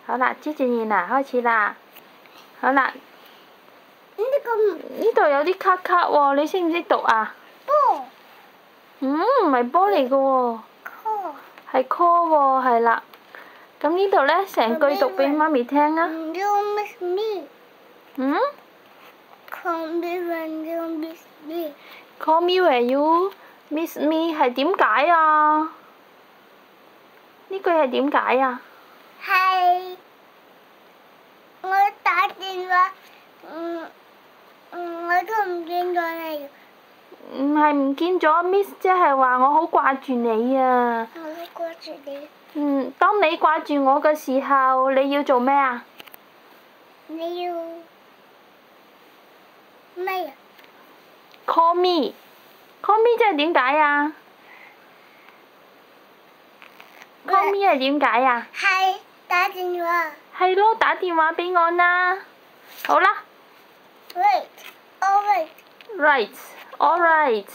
好啦，接住念啦，開始啦。好啦。呢度有啲卡卡喎，你識唔識讀啊？波。唔係波嚟㗎喎。call。係 call 喎，係啦。咁呢度咧，成句讀俾媽咪聽啊。You miss me。Call me when you miss me。Call me when you miss me 係點解啊？呢句係點解啊？係我打電話，我都唔見咗你。唔係唔見咗 miss， 即係話我好掛住你啊！我好掛住你。當你掛住我嘅時候，你要做咩啊？你要咩啊 ？Call me 即係點解啊？Call me 係點解啊？係打電話。係咯，打電話俾我啦。好啦。Right. Alright.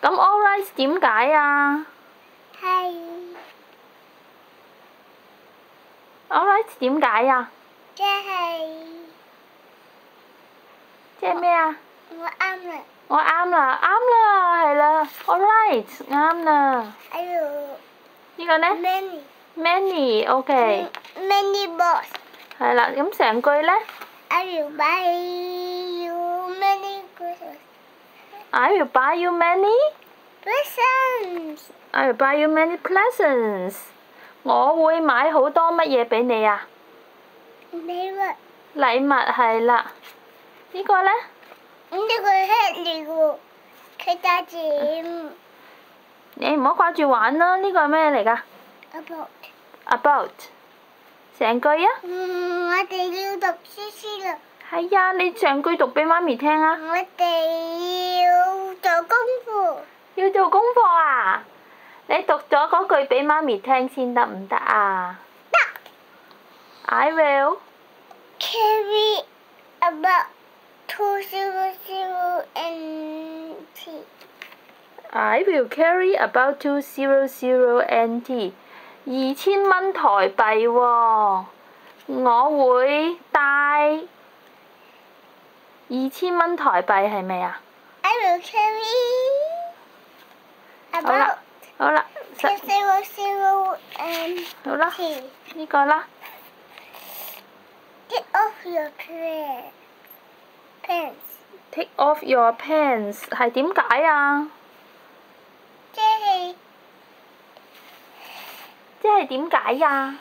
咁 alright 點解啊？係。Alright 點解啊？即係咩啊？我啱啦。我啱啦，係啦。Alright 啱啦。呢個呢 ？Many OK。Many balls。係啦，咁成句呢 I will buy you many presents。I will buy you many presents。I will buy you many presents。我會買好多乜嘢俾你啊？禮物。禮物係啦。呢個呢？呢個係嚟喎，佢打字。你唔好掛住玩啦，呢個係咩嚟㗎 ？About。成句啊！我哋要讀書啦。係啊，你成句讀俾媽咪聽啊！我哋要做功課。要做功課啊！你讀咗嗰句俾媽咪聽先得唔得啊？得。I will carry about 200 NT。I will carry about 200 NT。2000蚊台幣喎，我會帶2000蚊台幣係咪啊？ I will carry about 好啦， 200 NT。好啦，呢個啦。Take off your pants。Take off your pants 係點解啊？即係點解呀？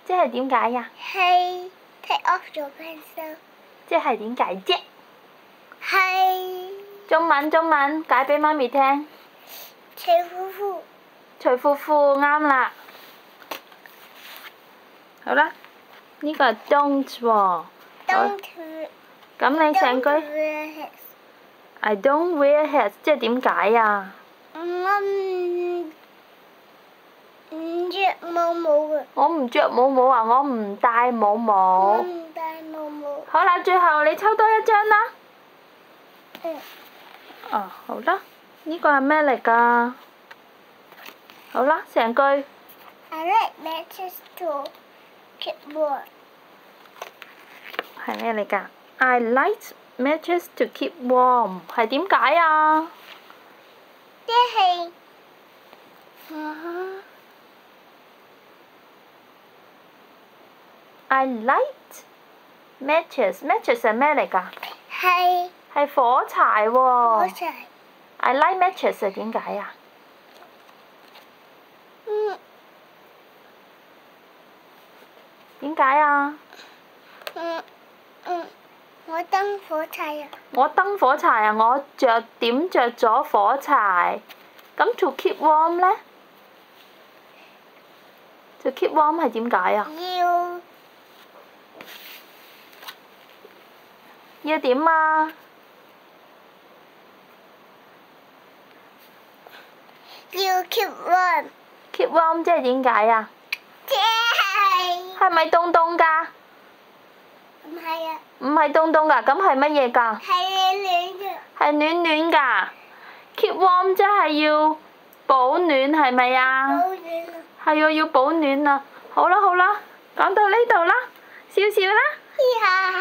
即係點解呀？係 take off your pants。即係點解啫？係。中文解俾媽咪聽。除褲褲。除褲褲啱啦。好啦，呢個係 don't 喎。Don't。咁你成句 I don't wear hats 即係點解啊？唔着帽帽啊！我唔着帽帽啊！我唔戴帽帽。我唔戴帽帽。好啦，最後你抽多一張啦。嗯。好啦，呢個係咩嚟㗎？好啦，成句。I like matches to keep warm。係咩嚟㗎 ？I like matches to keep warm 係點解啊？即係。I like matches 係咩嚟㗎？係火柴喎。火柴。I like matches 係點解啊？點解啊？我燈火柴啊！我燈火柴啊！我點着咗火柴。咁 to keep warm 呢？ to keep warm 係點解啊？要點啊？要 keep warm。keep warm 即係點解啊？即係。係咪凍凍㗎？唔係啊。唔係凍凍㗎，咁係乜嘢㗎？係暖暖嘅。係暖暖㗎。keep warm 即係要保暖係咪啊？保暖啊。係啊，要保暖啊！好啦好啦，講到呢度啦，笑笑啦。哈哈。